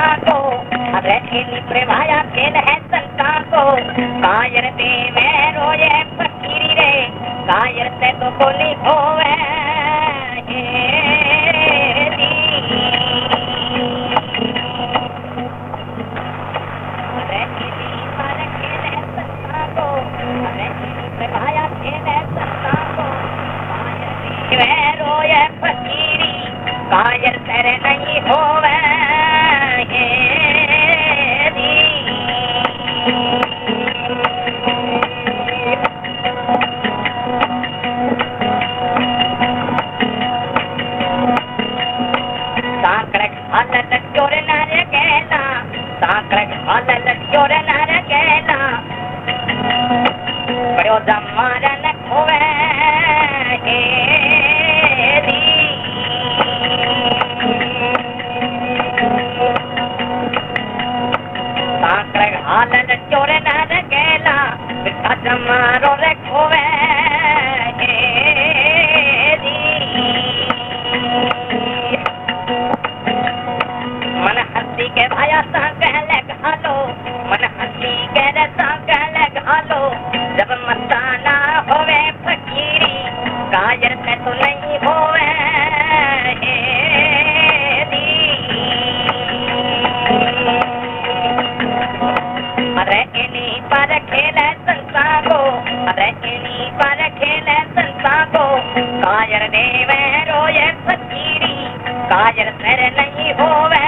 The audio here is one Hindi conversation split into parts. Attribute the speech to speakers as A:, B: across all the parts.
A: संता को, अरे खेली प्रभाया खेल है संता को। कायर देवे रोए फकीरी रे, कायर से तो बोली होवे रोए फकीरी, कायर तेरे नहीं होवे चोर नर कहना, साकड़ हालत चोर नर कहना, बड़ो जमारा न खोवे साकड़ हालत चोर नर कहना, बिरखा जमारो रे खोवे मन हंसी के भाया सा कहले घालो, मन हंसी के रसा कहले घालो। जब मस्ताना होवे फकीरी, कायर से तो नहीं होवे अरे इन्हीं पर खेले संसा को, अरे इन्हीं पर खेले संसा को। कायर देवे रोए फकीरी, कायर तेरे नहीं होवे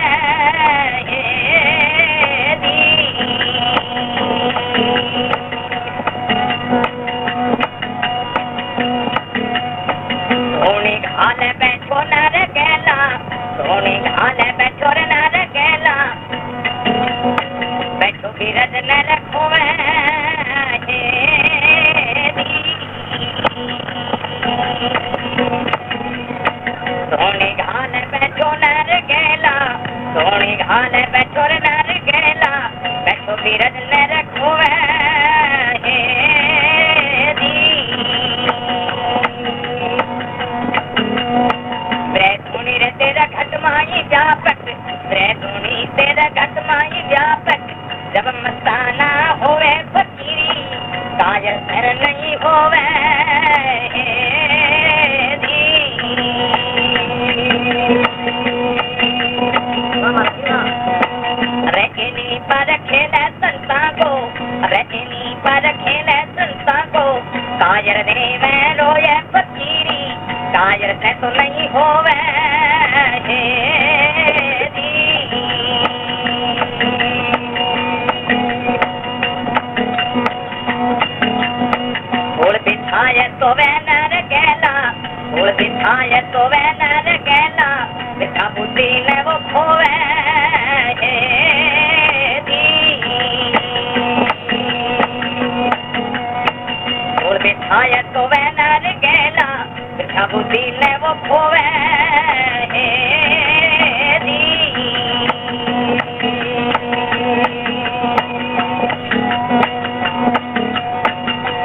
A: सोनी घाले बैठो नर गैला, सोनी घाले बैठो नर गैला, बैठो गिरज न रखोवे सोनी घाले बैठो नर गैला, सोनी घाले बैठो नर गैला, बैठो गिरज न रखोवे ब्रैतुनी रे तेरा घटमाई जापट, ब्रैतुनी तेरा घटमाई जापट। जब मस्ताना होवे फकीरी, कायर तेरे नहीं होवे अरे इन्हीं पर खेले संता को, अरे इन्हीं पर खेले संता को। कायर देवे रोए फकीरी, कायर से तो नहीं होवे फूल बिछाए तो वे नर गैला, फूल बिछाए तो वे नर गैला, बिछा बुद्धि ने वो खोवे फूल बिछाए तो वे नर गैला, बिछा बुद्धि ने वो खोवे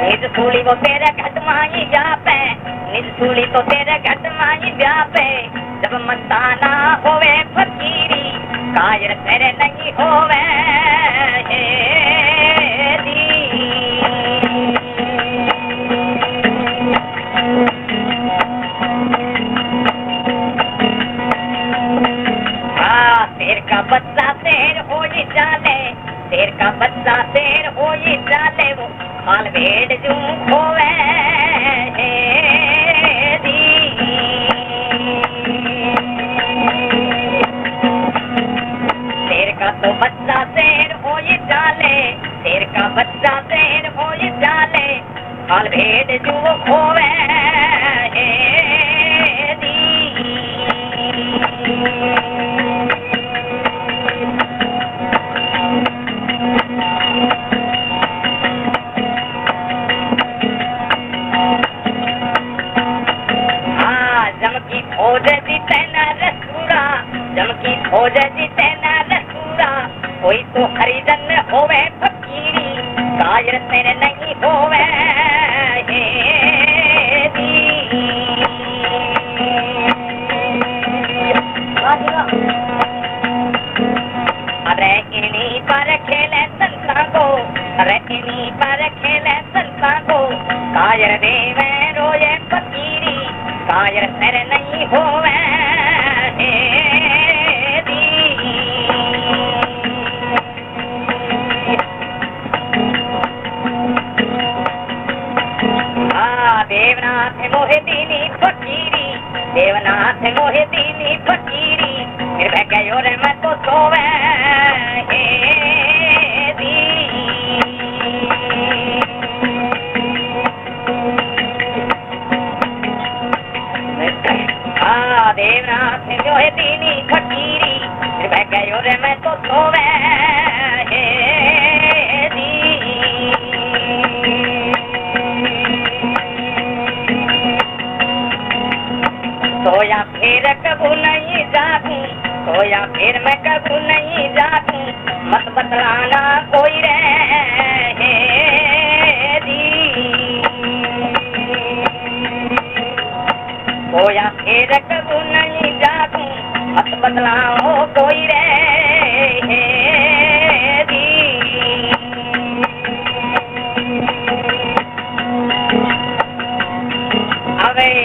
A: निज सूली वो तेरे घटमाई जापे, निज सूली तो तेरे घटमाई जापे। जब मस्ताना होवे फकीरी, कायर तेरे नहीं होवे शेर का बच्चा शेर हो ही जाले, शेर का बच्चा शेर हो ही जाले। वो माल भेड़ जू होवे शेर का तो बच्चा शेर हो ही जाले, शेर का बच्चा शेर हो ही जाले। माल भेड़ जू होवे खोज जीते न रसूरा, जमकी खोज जीते न रसूरा। कोई तो हरिजन होवे फकीरी, कायर तेरे नहीं होवे पर खेले संता को, अरे इन्हीं पर खेले संता को, कायर देवे रोए फकीरी, कायर सर नहीं होवे देवनाथ मोहे दीनी फकीरी, देवनाथ मोहे दीनी फकीरी, निर्भय गयो रे मैं तो सोवे देवनाथ मोहे दीनी फकीरी, निर्भय गयो रे मैं तो सोवे सोया फिर कबू नहीं जागूं, सोया फिर मैं कबू नहीं जागूं, मत बतलाना कोई रे सोया फिर कबू नहीं जागूं, मत बतलाओ कोई रे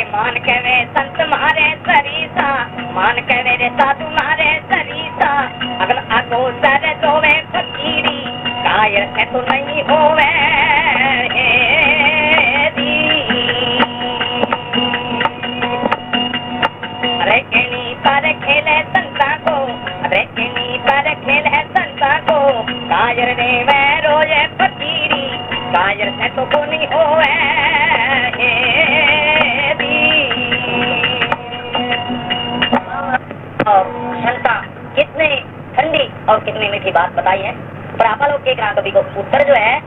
A: मान के वे संत मारे सरीसा, मान के वे साधु मारे सरीसा, अगल आगो सर दोवे फकीरी, कायर से तो नहीं होवे अरे इन्हीं पर खेले संता को, अरे इन्हीं पर खेले संता को, कायर देवे रोए फकीरी, कायर से तो को नहीं होवे और शंका कितने ठंडी और कितनी मीठी बात बताई है। पर आप लोग के कभी को उत्तर जो है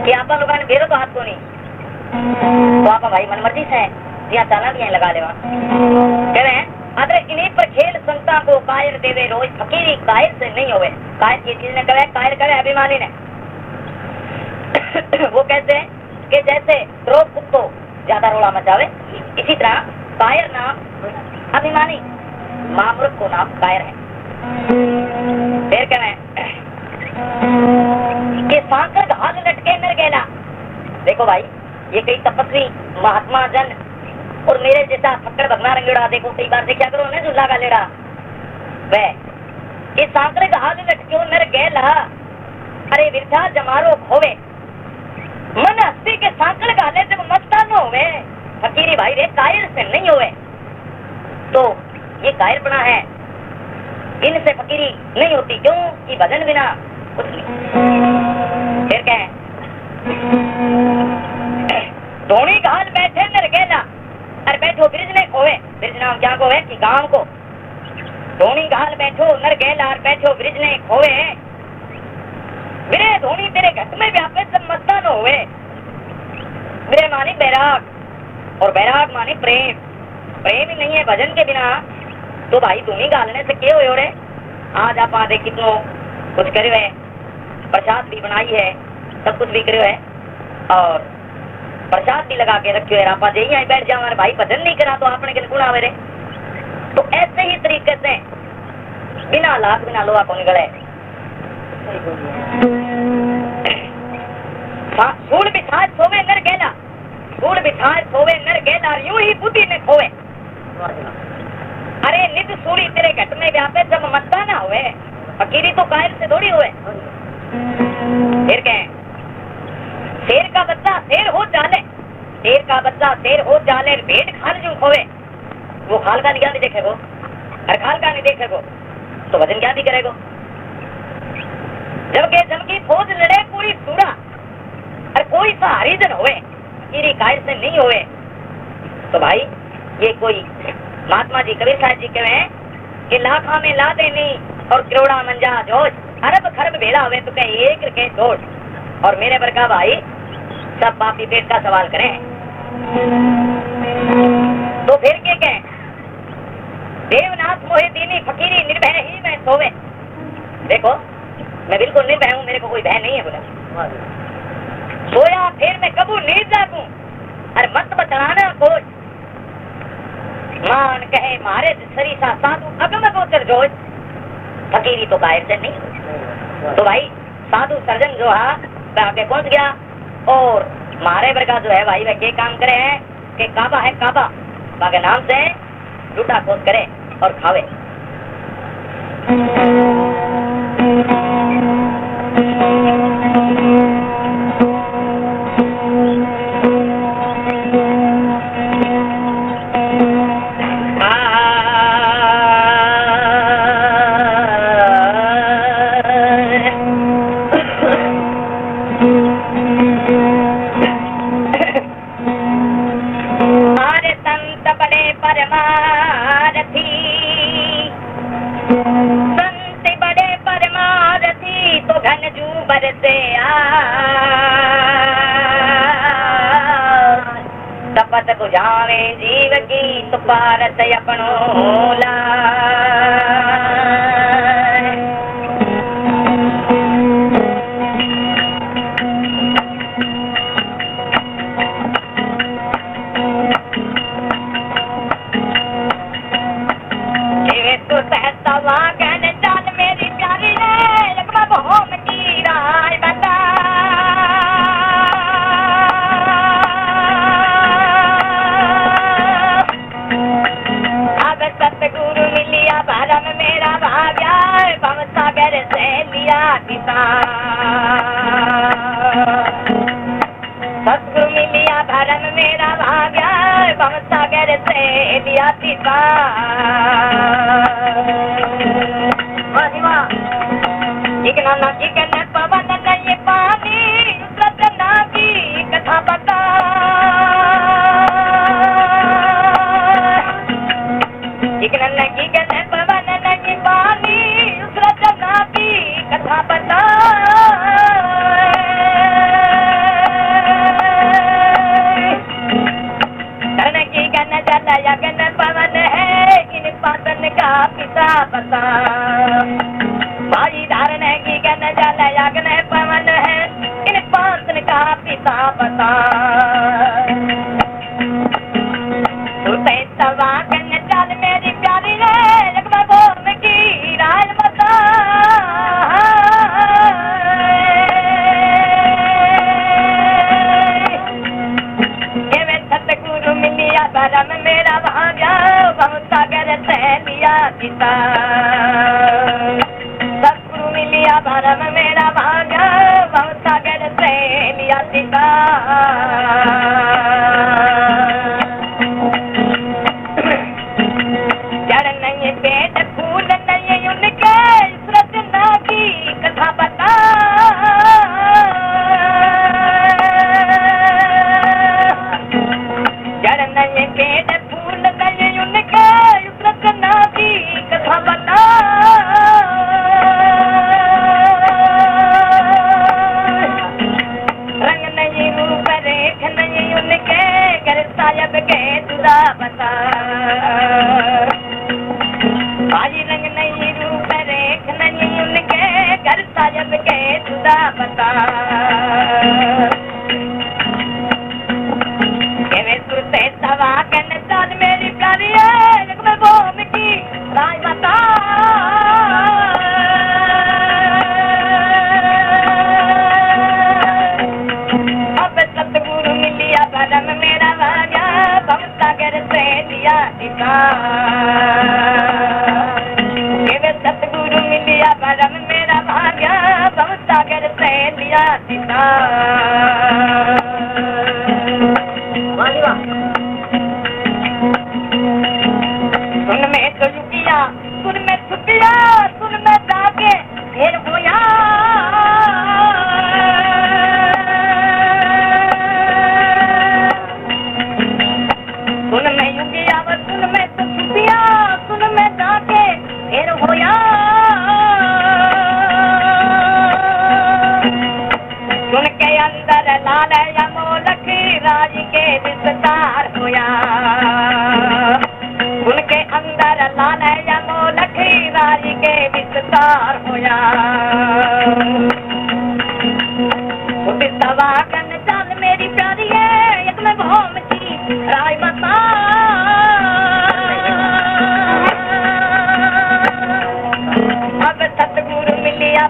A: कि आप लोगों ने भेजो तो हाथ को नहीं, तो आप भाई मनमर्जी से यहाँ चाला भी लगा लेवा कह रहे हैं। अरे इन्हीं पर खेल संता को, कायर देवे रोज फकीरी, कायर से नहीं होवे। कायर की चीज ने करे, कायर करे अभिमानी ने वो कहते हैं कि जैसे क्रोध कुत्तो ज्यादा रोड़ा मचावे, इसी तरह कायर नाम अभिमानी, महामूर्ख को नाम कायर है। फिर कह रहे कि सांकर घाल लटके नर गेला। देखो भाई, ये कई तपस्वी महात्मा जन और मेरे जैसा फक्कर भगना रंगेड़ा, देखो कई बार देखा करो ना झूला का लेड़ा, वह इस सांकर घाल लटके नर गेला, अरे विरथा जमारो खोवे, मन हस्ती के सांकर घाले जब मस्तान होवे, फकीरी भाई रे कायर से नहीं होवे। तो ये कायरपना है, इनसे फकीरी नहीं होती, क्यों कि भजन बिना कुछ नहीं। फिर क्या है, धोनी घाल बैठे नर गेला, अरे बैठो ब्रिज ने खोवे, ब्रिज नाम क्या खोवे कि गांव को, धोनी घाल बैठो नर गेला, और बैठो ब्रिज ने खोवे, मेरे धोनी तेरे घट में व्यापे सब मस्तान होवे। मेरे मानी बैराग, और बैराग मानी प्रेम, प्रेम ही नहीं है भजन के बिना, तो भाई धोनी घालने से क्या हो रे। आज आप आधे कितनो कुछ करे है, प्रसाद भी बनाई है, सब कुछ भी करे है, और प्रसाद भी लगा के रखे है, आप यही बैठ जाओ, हमारे भाई भजन नहीं करा तो आपने के गुण आवे रे। तो ऐसे ही तरीके से बिना लाख बिना लोहा को निकले, सूल बिछाए सोवे नर गेला, सूल बिछाए सोवे नर गेला, यूं ही बुद्धि ने खोवे। अरे नित सूली तेरे घट में व्यापे जब मस्ता ना हुए, फकीरी तो कायर से थोड़ी हुए। फिर क्या, शेर का बच्चा शेर हो जाले, शेर का बच्चा शेर हो जाले, भेड़ खाल जो खोवे, वो खाल का निगाह नहीं देखेगो, अरे खाल का नहीं देखेगो तो वजन क्या भी करेगो। जबकि जबकि फौज लड़े पूरी सूरा, अरे कोई सा हरिजन होवे, फकीरी कायर से नहीं होवे। तो भाई ये कोई महात्मा जी कबीर साहब जी कहे कि लाखा में ला देनी और करोड़ा मंजा जोश, अरब खरब भेड़ा हुए तो कहे एक के दोष, और मेरे बरका भाई सब पापी पेट का सवाल करें। तो फिर क्या कहें, देवनाथ मोहे दीनी फकीरी, निर्भय ही मैं सोवे। देखो मैं बिल्कुल निर्भय हूँ, मेरे को कोई भय नहीं है। बोला सोया फिर मैं कबू नींद जागूं, अरे मत बतलाना कोई, मान कहे मारे सरीसा साधु अगम गोचर जोश, फकीरी तो कायर से नहीं। तो भाई साधु सर्जन जो है वह आगे पहुंच गया और मारे वर्गा जो है भाई वह के काम करे है कि काबा है काबा बाके नाम से लूटा खोज करे और खावे। तपत बुझावे जीव की तो पारत अपनो सतगुरु मिलिया धर्म मेरा भाग्या भव सागर से लिया पिता। एक नाना की कहने पवन नहीं पानी रचना की कथा बता। एक नाना की कहने पवन नहीं पानी रचना की कथा बता। यगन पवन है इन पातन का पिता बता। भाई धारण की गन जल यगन पवन है इन पातन का पिता बता। सुते सवा गन जल मेरी प्यारी है लगवा भोम की राज बता। सतगुरु मिलिया धर्म मेरा भाग्या भव सागर से लिया पिता। सतगुरु मिलिया धर्म मेरा भाग्या भव सागर से लिया पिता। जड़ नहीं पेट फूल नहीं उनके सृजना की कथा बता। पेट फूल नहीं उनके सृजना की कथा बता। रंग नहीं रूप रेख नहीं उनके घर साहब के जुदा बता। भाई रंग नहीं रूप रेख नहीं उनके घर साहब के जुदा बता। सवा कन चाल मेरी प्यारी है मैं भूम की राज बता। अब सतगुरु मिलिया धर्म मेरा भाग्या भव सागर से लिया पिता। सतगुरु मिलिया धर्म मेरा भाग्या भव सागर से लिया पिता। सुन में तो रुकिया सुन में छुपिया सुन में जाके फिर होया। सुन में युगिया सुन में तो छुपिया सुन में जाके फिर होया। सुन के अंदर लाल यमोलक राज के विस्तार होया। उनके अंदर लाल यमोलक राज के विस्तार होया। सवा कन चाल मेरी प्यारी है एक मैं भूम की राज बता। अब सतगुरु मिलिया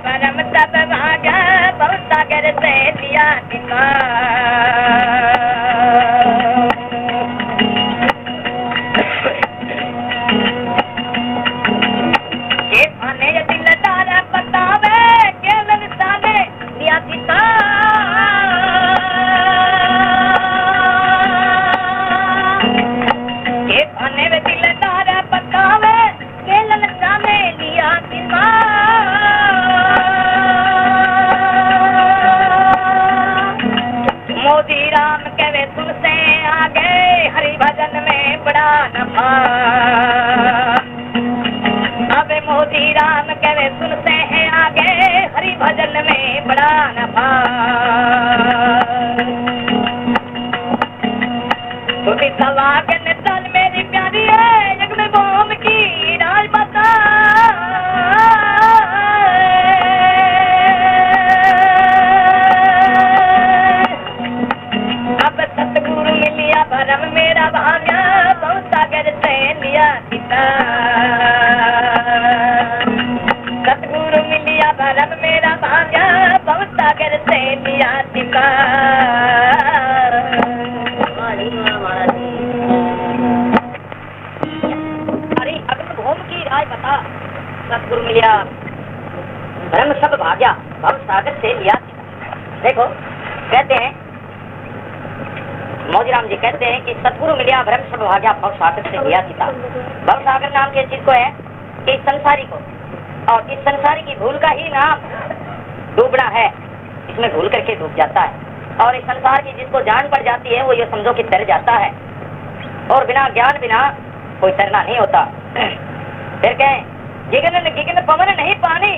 A: भरम सब भाग्या बहुत सागर से लिया दिखा देखो कहते हैं मौजीराम जी कहते हैं कि सतगुरु मिलिया भ्रम सब भाग्या भव सागर से लिया सीता। भव सागर नाम के चीज को है कि संसारी को, और इस संसारी की भूल का ही नाम डूबना है। इसमें भूल करके डूब जाता है और इस संसार की जिसको जान पड़ जाती है वो ये समझो कि तर जाता है और बिना ज्ञान बिना कोई तरना नहीं होता। फिर कहें गिगन गिगन पवन नहीं पानी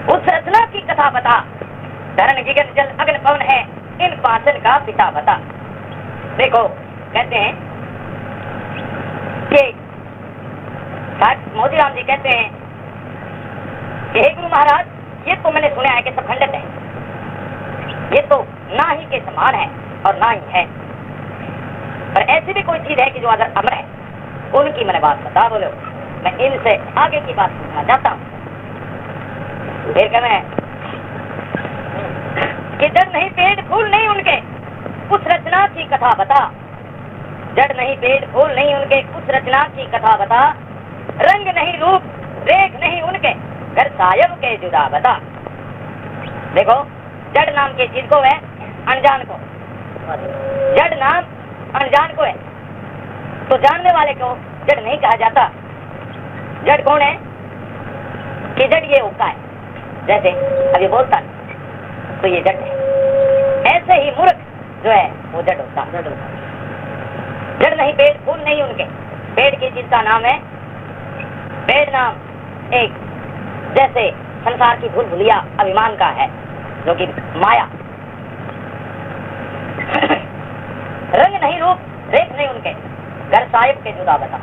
A: उस रचना की कथा बता, धरण गिगन जल अग्न पवन है इन पाचन का पिता बता। देखो कहते हैं कि मोतीराम जी कहते हैं कि हे गुरु महाराज ये तो मैंने सुना है कि सब खंडित है, ये तो ना ही के समान है और ना ही है, पर ऐसी भी कोई चीज है कि जो अगर अमर है। उनकी मैंने बात बता बोलो, मैं इनसे आगे की बात पूछना चाहता हूँ। फिर कहना कि जड़ नहीं पेड़ फूल नहीं उनके उस रचना की कथा बता, जड़ नहीं पेड़ फूल नहीं उनके उस रचना की कथा बता, रंग नहीं रूप रेख नहीं उनके घर सायब के जुदा बता। देखो जड़ नाम की चीज को है अनजान को, जड़ नाम अनजान को है तो जानने वाले को जड़ नहीं कहा जाता। जड़ कौन है कि जड़ ये होता है, जैसे अभी बोलता तो ये जड़ है, ऐसे ही मूर्ख जो है वो जड़ होता। जड़ नहीं पेड़ फूल नहीं उनके, पेड़ की चीज का नाम है पेड़ नाम एक जैसे संसार की भूल भुलिया अभिमान का है जो कि माया। रंग नहीं रूप रेख नहीं उनके घर साहिब के जुदा बता।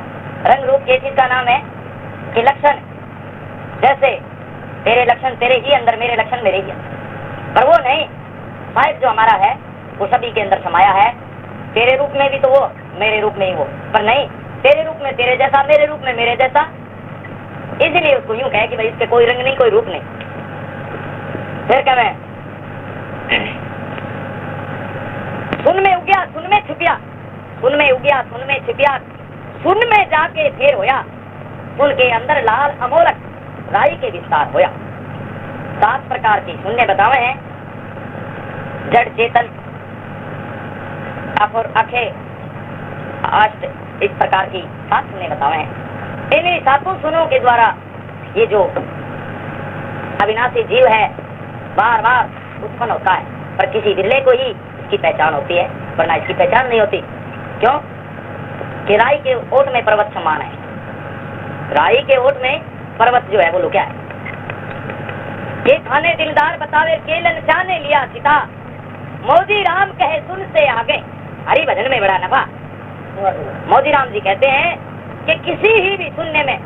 A: रंग रूप की चीज का नाम है कि लक्षण, जैसे तेरे लक्षण तेरे ही अंदर मेरे लक्षण मेरे ही अंदर, पर वो नहीं। साहिब जो हमारा है वो सभी के अंदर समाया है, तेरे रूप में भी तो वो मेरे रूप में ही वो, पर नहीं तेरे रूप में तेरे जैसा मेरे रूप में मेरे जैसा, इसीलिए उसको यूं कहे कि भाई इसके कोई रंग नहीं कोई रूप नहीं। फिर क्या मैं सुन में उगया सुन में छुपिया, सुन में उगया सुन में छुपिया, सुन में जाके फिर होया, सुन के अंदर लाल अमोलक राई के विस्तार होया। 7 प्रकार की शून्य बतावे हैं, जड़ चेतन अपुर अखे अष्ट, इस प्रकार की 7 शून्य बतावे हैं। इन्हीं 7 शून्यों के द्वारा ये जो अविनाशी जीव है बार बार उत्पन्न होता है, पर किसी बिरले को ही इसकी पहचान होती है वरना इसकी पहचान नहीं होती। क्यों कि राई के ओट में पर्वत समान है, राई के ओट में पर्वत जो है वो लुका है। के खाने दिलदार बतावे केलन चाने लिया सीता, मोदी राम कहे सुन से आगे हरि भजन में बड़ा नफा। मोदी राम जी कहते हैं कि किसी ही सुनने में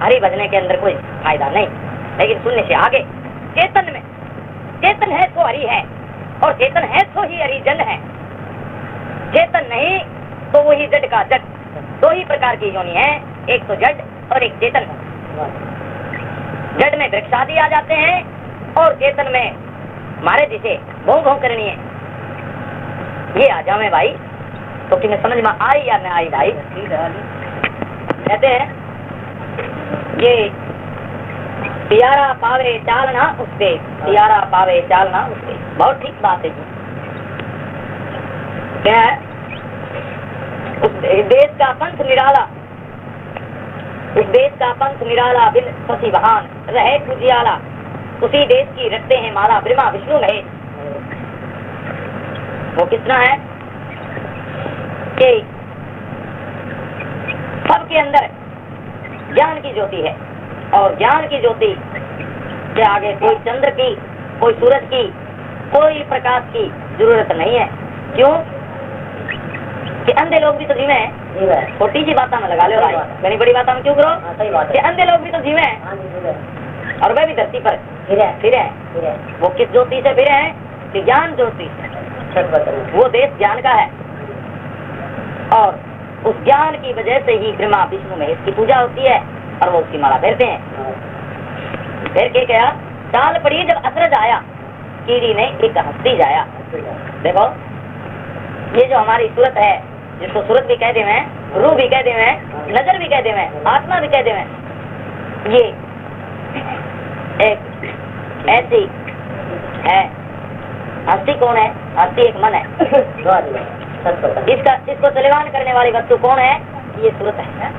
A: हरि भजने के अंदर कोई फायदा नहीं, लेकिन सुनने से आगे चेतन में, चेतन है तो हरि है और चेतन है तो ही हरिजन है, चेतन नहीं तो वही जड़ का जड़। 2 ही प्रकार की योनि है, एक तो जड़ और एक चेतन। जड़ में वृक्ष आदि आ जाते हैं और चेतन में मारे जिसे भों भों करनी है, ये आ जावे भाई। तो तुम्हें समझ में आई या न आई भाई? कहते हैं ये तियारा पावे चालना उससे, तियारा पावे चालना उससे। बहुत ठीक बात है जी। क्या है? उस देश का पंथ निराला, उस देश का पंथ निराला बिन ससी बहान रहे पूजियाला, उसी देश की रखते हैं माला ब्रह्मा विष्णु महेश। वो कितना है कि सबके अंदर ज्ञान की ज्योति है और ज्ञान की ज्योति के आगे कोई चंद्र की, कोई सूरज की, कोई प्रकाश की जरूरत नहीं है। क्यों कि अंधे लोग भी तो जीवे हैं। छोटी सी बात में लगा लो भाई, बड़ी बड़ी बात में क्यों करो? कि अंधे लोग भी तो जीवे हैं और वे भी धरती पर फिरे हैं। वो किस ज्योति से फिरे हैं? कि ज्ञान ज्योति। वो देश ज्ञान का है और उस ज्ञान की वजह से ही ब्रह्मा विष्णु महेश की पूजा होती है और वो उसकी माला फेरते हैं। फिर के क्या? चाल पड़ी जब असरज आया, कीड़ी ने एक हस्ती जाया। देखो ये जो हमारी सूरत है, जिसको सूरत भी कह देवे, रूह भी कह देवे, नजर भी कह देवे, आत्मा भी कह देवे, ये एक ऐसी है। हस्ती कौन है? हस्ती एक मन है। इसको चलवान करने वाली वस्तु कौन है? ये सूरत है।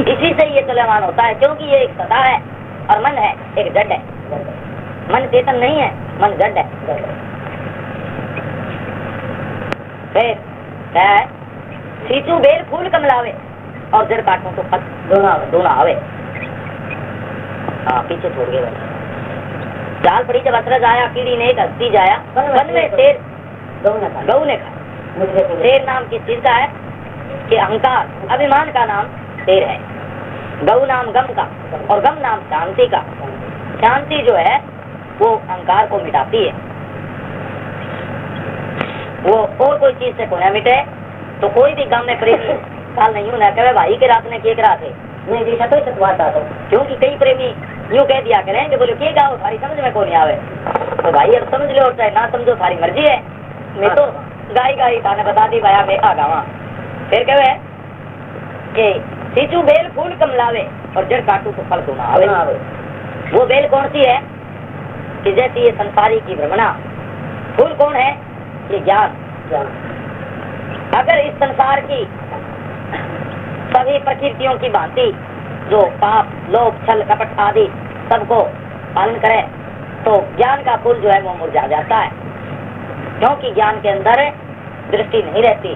A: इसी से ये चलवान होता है, क्योंकि ये एक सदा है और मन है एक जड़ है। मन चेतन नहीं है, मन जड़ है। फिर क्या है? सीचू बेल फूल कमलावे और जड़ काटूं तो फल दोना आवे। हाँ पीछे छोड़ गए भाई। चाल पड़ी जब असरज आया, कीड़ी ने एक हस्ती जाया, वन में शेर गऊ ने खा। शेर नाम की चीज का है कि अहंकार अभिमान का नाम शेर है। गऊ नाम गम का और गम नाम शांति का। शांति जो है वो अहंकार को मिटाती है। वो और कोई चीज से को न मिटे तो कोई भी गम में प्रेमी साल नहीं होना कहे भाई के रात ने केक रात है नहीं देखा तो सतवाता तो, क्योंकि कई प्रेमी यूँ कह दिया करेंगे बोले के गाओ सारी समझ में कौन आवे। तो भाई अब समझ लो चाहे ना समझो सारी मर्जी है। मैं तो गाई थाने बता दी भाया मैं आ गावा। फिर कहे कि सीचू बेल फूल कमलावे और जड़ काटू तो फल दोना आवे। वो बेल कौन सी है? कि जैसी ये संसारी की भ्रमणा। फूल कौन है? ये ज्ञान। अगर इस संसार की सभी प्रकृतियों की भांति जो पाप लोभ छल कपट आदि सबको पालन करे तो ज्ञान का फूल जो है वो मुरझा जाता है, क्योंकि ज्ञान के अंदर दृष्टि नहीं रहती।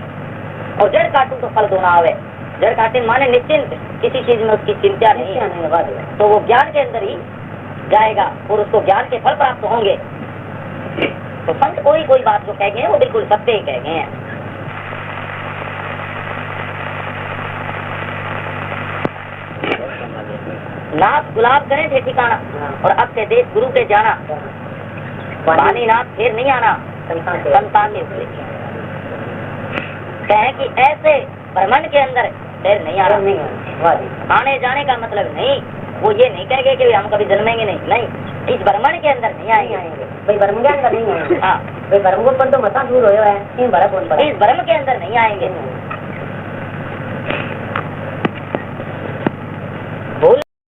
A: और जड़ काटू तो फल दोना आवे। जड़ काटे माने निश्चिंत, किसी चीज में उसकी चिंता नहीं है, तो वो ज्ञान के अंदर ही जाएगा और उसको ज्ञान के फल प्राप्त होंगे। तो संत कोई कोई बात जो कह गए वो बिल्कुल सत्य ही कह गए हैं। नाथ गुलाब करे थे ठिकाना और अब से देश गुरु के जाना। पानी नाथ फिर नहीं आना संतान के उसले कहें कि ऐसे भ्रमण के अंदर फिर नहीं आना। आने जाने का मतलब नहीं, वो ये नहीं कहेंगे कि हम कभी जन्मेंगे नहीं, इस भ्रमण के अंदर नहीं आएंगे भाई। भ्रम के अंदर नहीं आएंगे। हाँ भाई भ्रम को तो मता दूर हो है, इस भ्रम के अंदर नहीं आएंगे।